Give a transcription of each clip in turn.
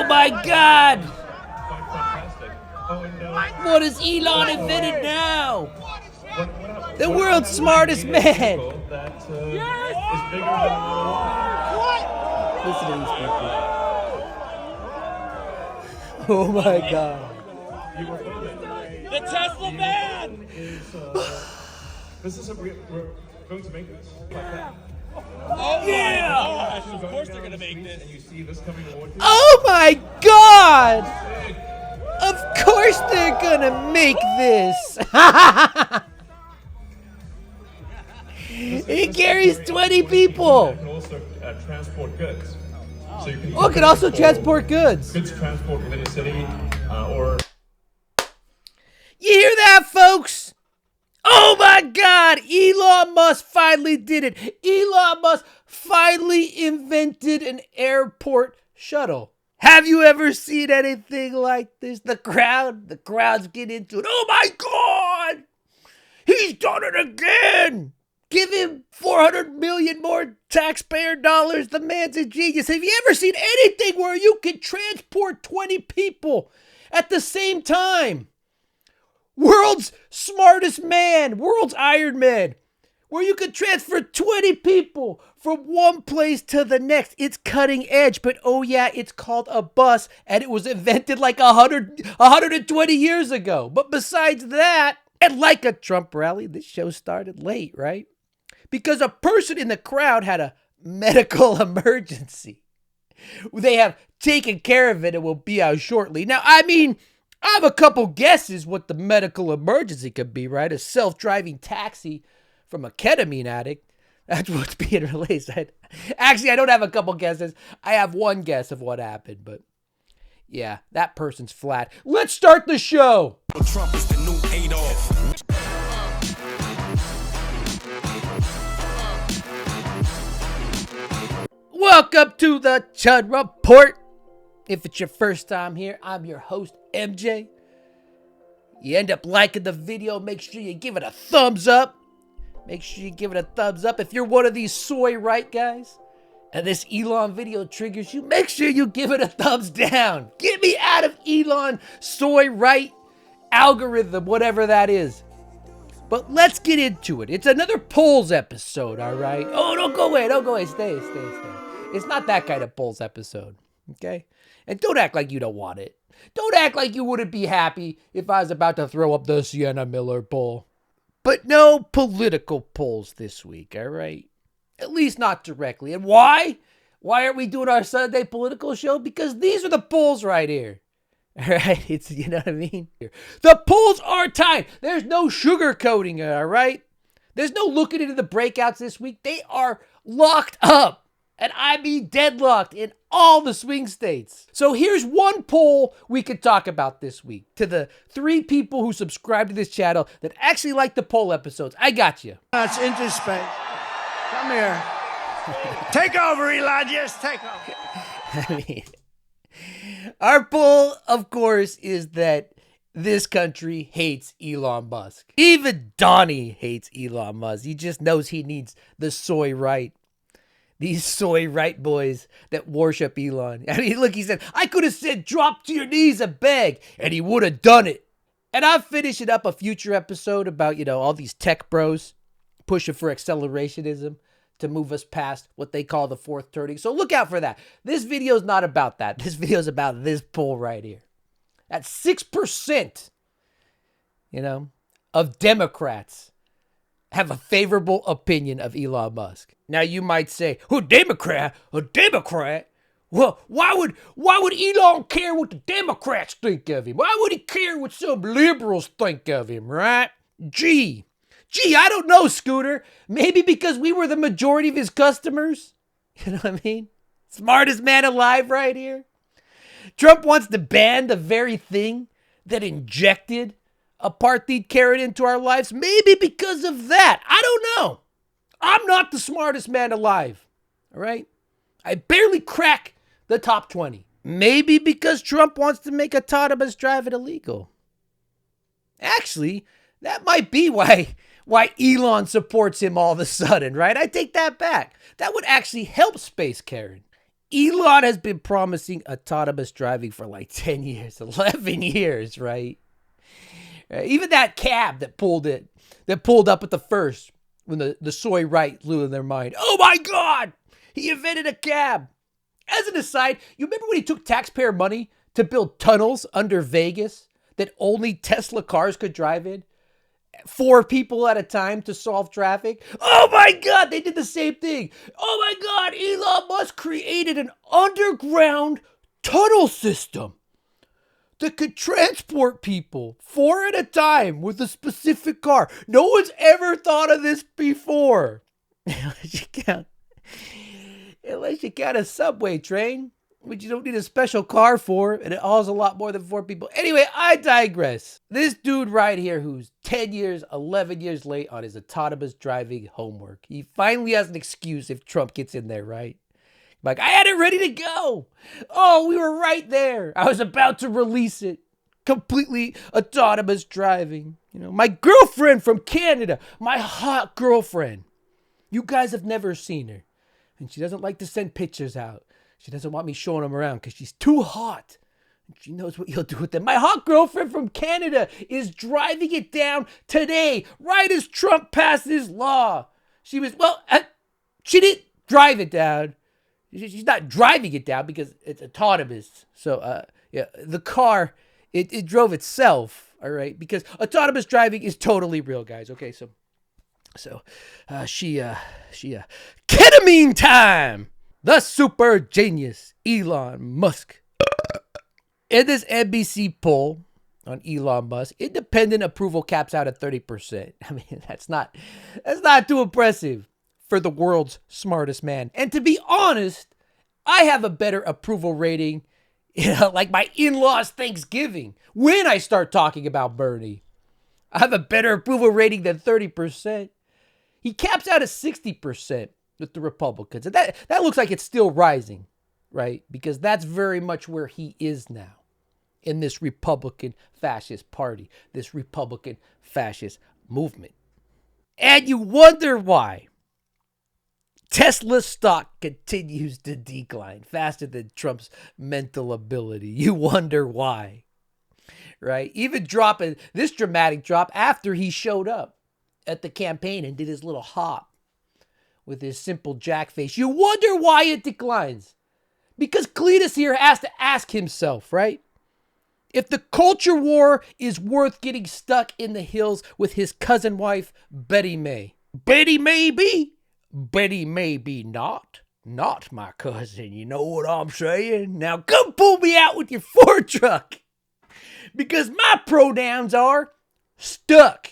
my God! Quite fantastic. Oh, and What has Elon invented now? The what world's smartest man. That is bigger than Listen to these people. Oh my God. you were voting. The Tesla man! This is we're going to make this like that. Oh Yeah! my gosh, of course they're gonna make this. And you see this coming towards you. Oh my God! Of course they're gonna make this. It carries 20 people. It can also transport goods. So you can Oh, it can also transport goods. goods transport within a city or. You hear that, folks? Oh my God! Elon Musk finally did it. Elon Musk finally invented an airport shuttle. Have you ever seen anything like this? The crowds get into it. Oh my God! He's done it again! Give him 400 million more taxpayer dollars. The man's a genius. Have you ever seen anything where you can transport 20 people at the same time? World's smartest man, world's Iron Man, where you could transfer 20 people from one place to the next. It's cutting edge, but oh yeah, it's called a bus, and it was invented like 120 years ago. But besides that, and like a Trump rally, this show started late, right? Because a person in the crowd had a medical emergency. They have taken care of it and will be out shortly. Now, I mean, I have a couple guesses what the medical emergency could be, right? A self-driving taxi from a ketamine addict. That's what's being released. Actually, I don't have a couple guesses. I have one guess of what happened, but yeah, that person's flat. Let's start the show. Trump is the new Adolf. Welcome to the Chud Report. If it's your first time here, I'm your host, MJ. You end up liking the video, make sure you give it a thumbs up. Make sure you give it a thumbs up. If you're one of these soy right guys, and this Elon video triggers you, make sure you give it a thumbs down. Get me out of Elon soy right algorithm, whatever that is. But let's get into it. It's another polls episode, all right? Oh, don't go away. Stay. It's not that kind of polls episode, okay? And don't act like you don't want it. Don't act like you wouldn't be happy if I was about to throw up the Sienna Miller poll. But no political polls this week, all right? At least not directly. And why? Why aren't we doing our Sunday political show? Because these are the polls right here. All right? It's, you know what I mean? The polls are tied. There's no sugarcoating it, all right? There's no looking into the breakouts this week. They are locked up. And I mean deadlocked in all the swing states. So here's one poll we could talk about this week. To the 3 people who subscribe to this channel that actually like the poll episodes, I got you. That's into space. Come here. Take over, Eli. Just take over. I mean, our poll, of course, is that this country hates Elon Musk. Even Donnie hates Elon Musk. He just knows he needs the soy right. These soy right boys that worship Elon. I mean, look, he said, I could have said drop to your knees and beg, and he would have done it. And I'm finishing up a future episode about, all these tech bros pushing for accelerationism to move us past what they call the fourth turning. So look out for that. This video is not about that. This video is about this poll right here. That's 6%, of Democrats have a favorable opinion of Elon Musk. Now you might say, a Democrat? Well, why would Elon care what the Democrats think of him? Why would he care what some liberals think of him, right? Gee, I don't know, Scooter. Maybe because we were the majority of his customers? You know what I mean? Smartest man alive right here. Trump wants to ban the very thing that injected apartheid carrot into our lives. Maybe because of that. I don't know. I'm not the smartest man alive. All right? I barely crack the top 20. Maybe because Trump wants to make autonomous driving illegal. Actually, that might be why Elon supports him all of a sudden, right? I take that back. That would actually help Space Karen. Elon has been promising autonomous driving for like 10 years, 11 years, right? Even that cab that pulled up at the first when the soy right blew in their mind. Oh my God, he invented a cab. As an aside, you remember when he took taxpayer money to build tunnels under Vegas that only Tesla cars could drive in? 4 people at a time to solve traffic. Oh my God, they did the same thing. Oh my God, Elon Musk created an underground tunnel system that could transport people 4 at a time with a specific car. No one's ever thought of this before. Unless you count a subway train, which you don't need a special car for, and it hauls a lot more than 4 people. Anyway, I digress. This dude right here who's 10 years, 11 years late on his autonomous driving homework. He finally has an excuse if Trump gets in there, right? Like, I had it ready to go. Oh, we were right there. I was about to release it. Completely autonomous driving. You know, my girlfriend from Canada, my hot girlfriend. You guys have never seen her. And she doesn't like to send pictures out. She doesn't want me showing them around because she's too hot. And she knows what you'll do with them. My hot girlfriend from Canada is driving it down today, right as Trump passed his law. She didn't drive it down. She's not driving it down because it's autonomous. So, the car, it drove itself, all right? Because autonomous driving is totally real, guys. Okay, so ketamine time! The super genius Elon Musk. In this NBC poll on Elon Musk, independent approval caps out at 30%. I mean, that's not too impressive for the world's smartest man. And to be honest, I have a better approval rating, like my in-laws Thanksgiving, when I start talking about Bernie. I have a better approval rating than 30%. He caps out at 60% with the Republicans. And that looks like it's still rising, right? Because that's very much where he is now in this Republican fascist party, this Republican fascist movement. And you wonder why Tesla stock continues to decline faster than Trump's mental ability. You wonder why, right? Even dropping this dramatic drop after he showed up at the campaign and did his little hop with his simple jack face. You wonder why it declines. Because Cletus here has to ask himself, right? If the culture war is worth getting stuck in the hills with his cousin wife, Betty Mae. Betty Mae be, Betty Mae be not my cousin. You know what I'm saying? Now come pull me out with your Ford truck. Because my pronouns are stuck.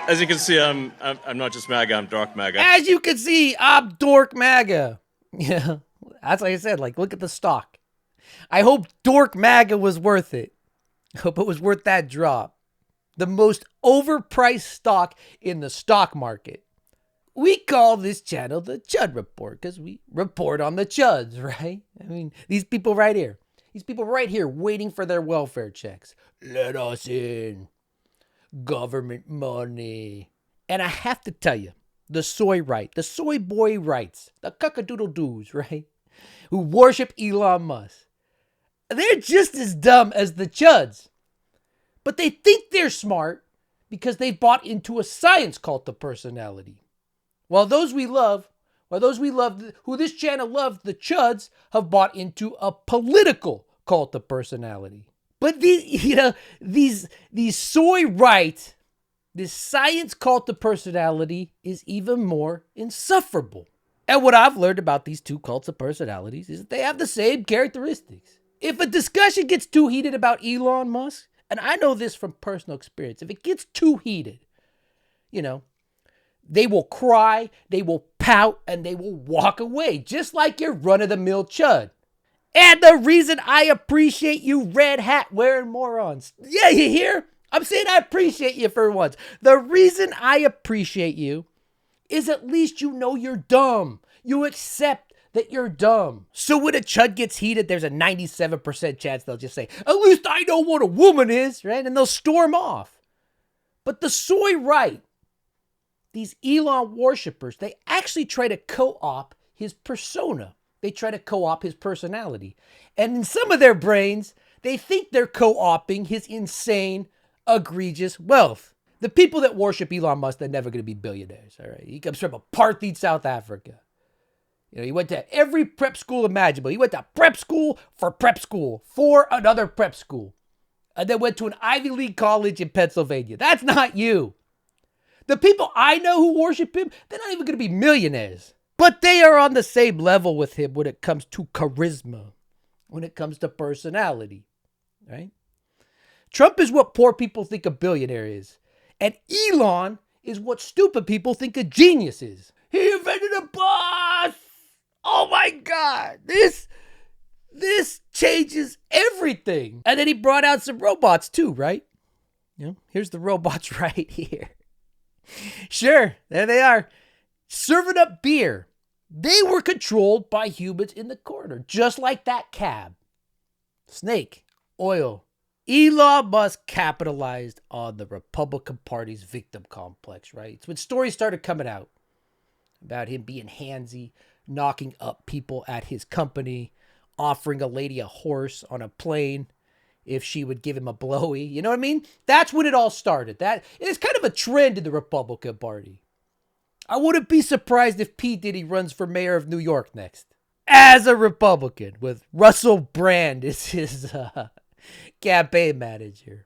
As you can see, I'm not just MAGA, I'm Dark MAGA. As you can see, I'm Dork MAGA. Yeah, that's like I said, like, look at the stock. I hope Dork MAGA was worth it. I hope it was worth that drop. The most overpriced stock in the stock market. We call this channel the Chud Report because we report on the Chuds, right? I mean, these people right here. These people right here waiting for their welfare checks. Let us in. Government money. And I have to tell you, the soy boy rights, the cuckadoodle-doos, right? Who worship Elon Musk. They're just as dumb as the Chuds. But they think they're smart because they bought into a science cult of personality. While those we love, who this channel loves, the Chuds, have bought into a political cult of personality. But these soy right, this science cult of personality is even more insufferable. And what I've learned about these two cults of personalities is that they have the same characteristics. If a discussion gets too heated about Elon Musk, and I know this from personal experience, if it gets too heated, they will cry, they will pout, and they will walk away, just like your run-of-the-mill Chud. And the reason I appreciate you red hat wearing morons. Yeah, you hear? I'm saying I appreciate you for once. The reason I appreciate you is at least you know you're dumb. You accept that you're dumb. So when a Chud gets heated, there's a 97% chance they'll just say, at least I know what a woman is, right? And they'll storm off. But the soy right, these Elon worshippers, they actually try to co-opt his persona. They try to co-opt his personality. And in some of their brains, they think they're co-opting his insane, egregious wealth. The people that worship Elon Musk, they're never going to be billionaires, all right? He comes from apartheid South Africa. You know, he went to every prep school imaginable. He went to prep school for another prep school. And then went to an Ivy League college in Pennsylvania. That's not you. The people I know who worship him, they're not even going to be millionaires. But they are on the same level with him when it comes to charisma, when it comes to personality, right? Trump is what poor people think a billionaire is. And Elon is what stupid people think a genius is. He invented a bus! Oh my God! This changes everything. And then he brought out some robots too, right? You know, here's the robots right here. Sure, there they are. Serving up beer. They were controlled by humans in the corner, just like that cab. Snake, oil. Elon Musk capitalized on the Republican Party's victim complex, right? It's when stories started coming out about him being handsy, knocking up people at his company, offering a lady a horse on a plane if she would give him a blowy. You know what I mean? That's when it all started. That is kind of a trend in the Republican Party. I wouldn't be surprised if P. Diddy runs for mayor of New York next as a Republican with Russell Brand as his campaign manager.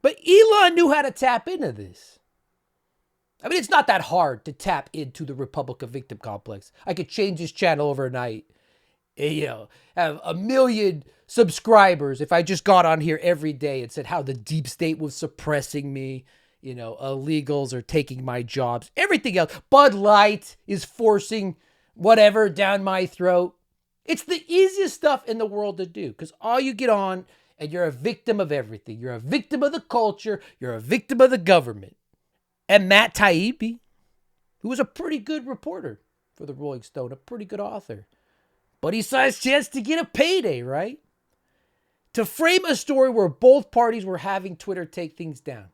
But Elon knew how to tap into this. I mean, it's not that hard to tap into the Republican victim complex. I could change this channel overnight. You know, have 1 million subscribers if I just got on here every day and said how the deep state was suppressing me. You know, illegals are taking my jobs. Everything else. Bud Light is forcing whatever down my throat. It's the easiest stuff in the world to do because all you get on and you're a victim of everything. You're a victim of the culture. You're a victim of the government. And Matt Taibbi, who was a pretty good reporter for the Rolling Stone, a pretty good author. But he saw his chance to get a payday, right? To frame a story where both parties were having Twitter take things down.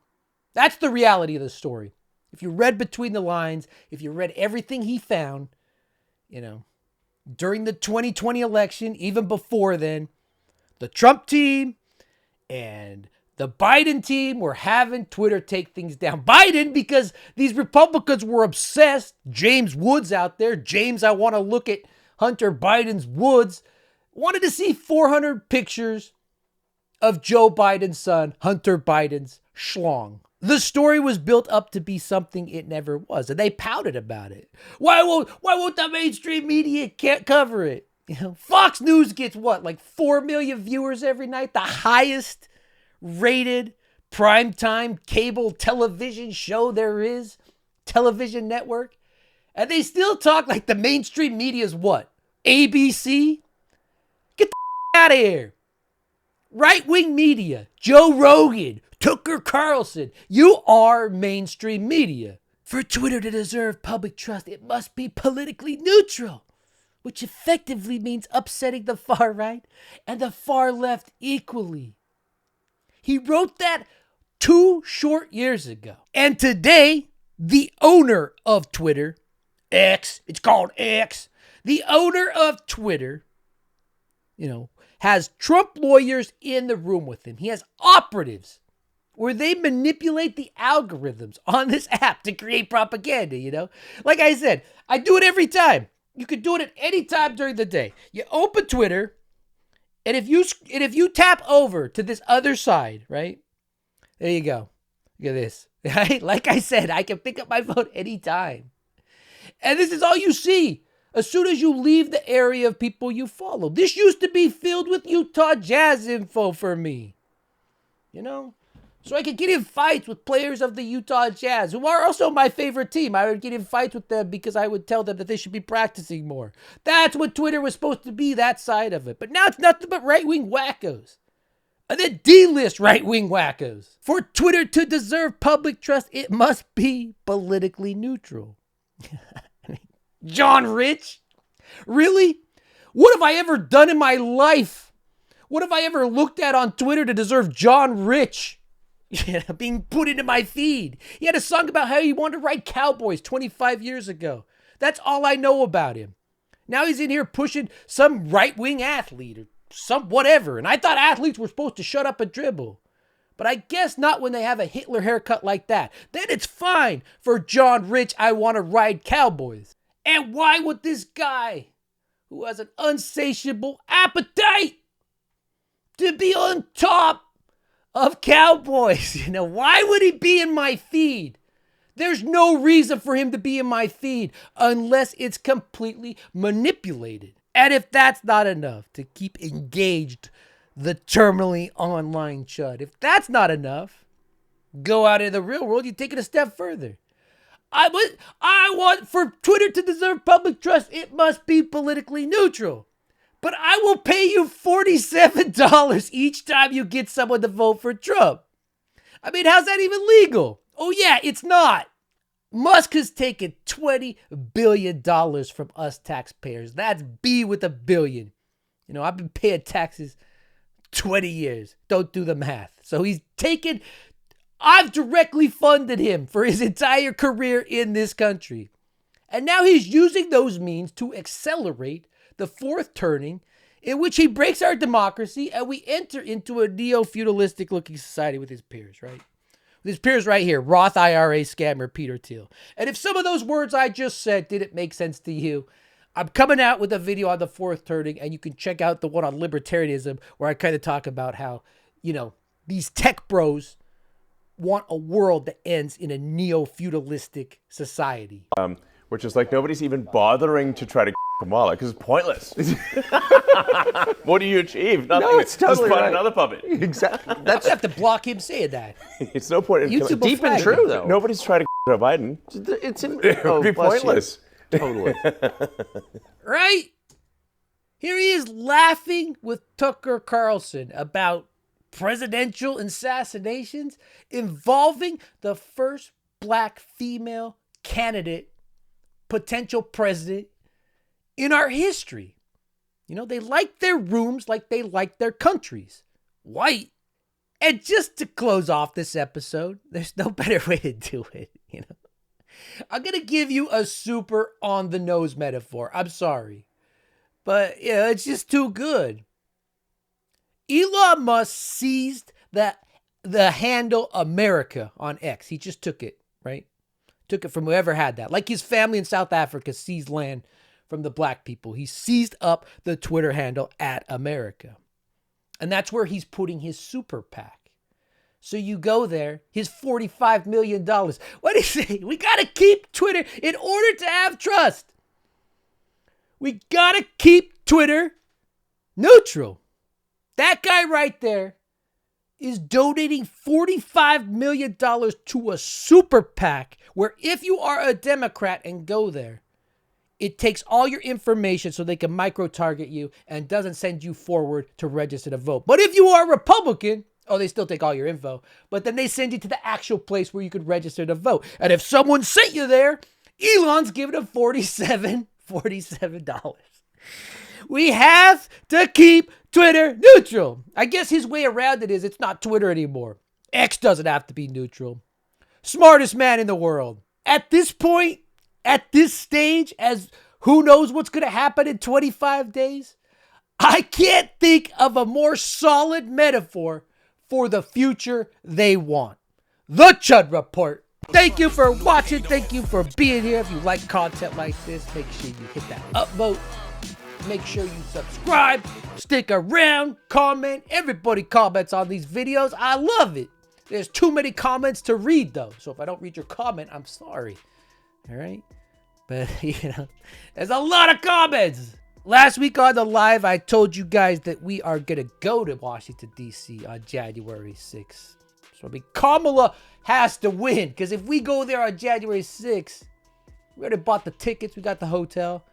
That's the reality of the story. If you read between the lines, if you read everything he found, you know, during the 2020 election, even before then, the Trump team and the Biden team were having Twitter take things down. Biden, because these Republicans were obsessed. James Woods out there. James, I want to look at Hunter Biden's woods. Wanted to see 400 pictures of Joe Biden's son, Hunter Biden's schlong. The story was built up to be something it never was, and they pouted about it. Why won't the mainstream media can't cover it? You know, Fox News gets what, like 4 million viewers every night? The highest rated primetime cable television show there is, television network. And they still talk like the mainstream media is what? ABC? Get the out of here. Right-wing media, Joe Rogan, Tucker Carlson, you are mainstream media. For Twitter to deserve public trust, it must be politically neutral, which effectively means upsetting the far right and the far left equally. He wrote that 2 short years ago. And today, the owner of Twitter, X, it's called X, the owner of Twitter, you know, has Trump lawyers in the room with him. He has operatives where they manipulate the algorithms on this app to create propaganda, you know? Like I said, I do it every time. You can do it at any time during the day. You open Twitter, and if you tap over to this other side, right? There you go. Look at this. Right? Like I said, I can pick up my phone anytime. And this is all you see as soon as you leave the area of people you follow. This used to be filled with Utah Jazz info for me. You know? So I could get in fights with players of the Utah Jazz, who are also my favorite team. I would get in fights with them because I would tell them that they should be practicing more. That's what Twitter was supposed to be, that side of it. But now it's nothing but right-wing wackos. And then D-list right-wing wackos. For Twitter to deserve public trust, it must be politically neutral. John Rich? Really? What have I ever done in my life? What have I ever looked at on Twitter to deserve John Rich? being put into my feed. He had a song about how he wanted to ride cowboys 25 years ago. That's all I know about him. Now he's in here pushing some right-wing athlete or some whatever. And I thought athletes were supposed to shut up and dribble. But I guess not when they have a Hitler haircut like that. Then it's fine for John Rich, I want to ride cowboys. And why would this guy, who has an insatiable appetite to be on top of cowboys, why would he be in my feed? There's no reason for him to be in my feed unless it's completely manipulated. And if that's not enough to keep engaged the terminally online chud, if that's not enough, go out in the real world, you take it a step further. I want for Twitter to deserve public trust, it must be politically neutral. But I will pay you $47 each time you get someone to vote for Trump. I mean, how's that even legal? Oh yeah, it's not. Musk has taken $20 billion from us taxpayers. That's B with a billion. I've been paying taxes 20 years. Don't do the math. So I've directly funded him for his entire career in this country. And now he's using those means to accelerate the fourth turning in which he breaks our democracy and we enter into a neo-feudalistic looking society with his peers, right? With his peers right here, Roth IRA scammer Peter Thiel. And if some of those words I just said didn't make sense to you, I'm coming out with a video on the fourth turning, and you can check out the one on libertarianism where I kind of talk about how, these tech bros want a world that ends in a neo-feudalistic society. Which is like nobody's even bothering to try to Kamala because it's pointless. What do you achieve? Nothing. No, it's totally just find right. another puppet. Exactly. I have to block him saying that. It's no point. YouTube will Deep flag and true, him. though. Nobody's trying to Joe Biden. It's in. It would be bless you. pointless. Totally. Right? Here he is laughing with Tucker Carlson about presidential assassinations involving the first black female candidate, potential president in our history. They like their rooms like they like their countries. White. And just to close off this episode, there's no better way to do it, I'm going to give you a super on-the-nose metaphor. I'm sorry. But, it's just too good. Elon Musk seized the handle America on X. He just took it, right? Took it from whoever had that. Like his family in South Africa seized land from the black people. He seized up the Twitter handle @America. And that's where he's putting his super PAC. So you go there, his $45 million. What do you say? We got to keep Twitter in order to have trust. We got to keep Twitter neutral. That guy right there is donating $45 million to a super PAC where if you are a Democrat and go there, it takes all your information so they can micro-target you and doesn't send you forward to register to vote. But if you are a Republican, they still take all your info, but then they send you to the actual place where you could register to vote. And if someone sent you there, Elon's giving him $47. We have to keep Twitter neutral. I guess his way around it is it's not Twitter anymore. X doesn't have to be neutral. Smartest man in the world. At this point, at this stage, as who knows what's going to happen in 25 days, I can't think of a more solid metaphor for the future they want. The Chud Report. Thank you for watching. Thank you for being here. If you like content like this, make sure you hit that upvote. Make sure you subscribe. Stick around. Comment. Everybody comments on these videos. I love it. There's too many comments to read, though. So if I don't read your comment, I'm sorry. All right? But, there's a lot of comments. Last week on the live, I told you guys that we are going to go to Washington, D.C. on January 6th. So, Kamala has to win. Because if we go there on January 6th, we already bought the tickets. We got the hotel.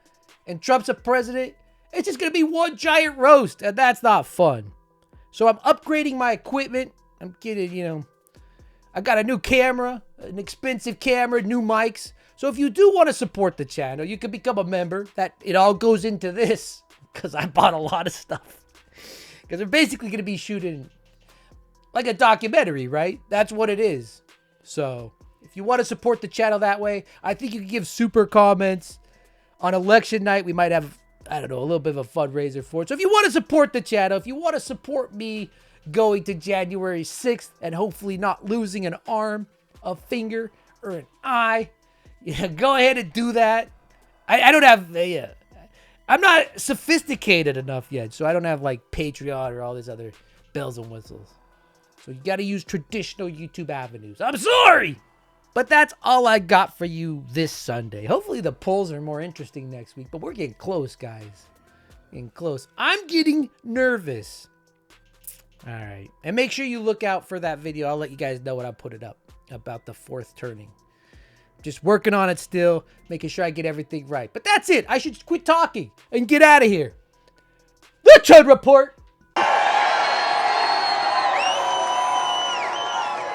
And Trump's a president. It's just going to be one giant roast. And that's not fun. So, I'm upgrading my equipment. I'm getting, I got a new camera. An expensive camera. New mics. So if you do want to support the channel, you can become a member. It all goes into this because I bought a lot of stuff. Because we're basically going to be shooting like a documentary, right? That's what it is. So if you want to support the channel that way, I think you can give super comments. On election night, we might have, I don't know, a little bit of a fundraiser for it. So if you want to support the channel, if you want to support me going to January 6th and hopefully not losing an arm, a finger, or an eye, yeah, go ahead and do that. I don't have, I'm not sophisticated enough yet, so I don't have like Patreon or all these other bells and whistles. So you got to use traditional YouTube avenues. I'm sorry, but that's all I got for you this Sunday. Hopefully the polls are more interesting next week, but we're getting close, guys. Getting close. I'm getting nervous. All right, and make sure you look out for that video. I'll let you guys know when I put it up about the fourth turning. Just working on it still, making sure I get everything right. But that's it. I should quit talking and get out of here. The Chud Report.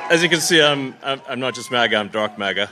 As you can see, I'm not just MAGA, I'm dark MAGA.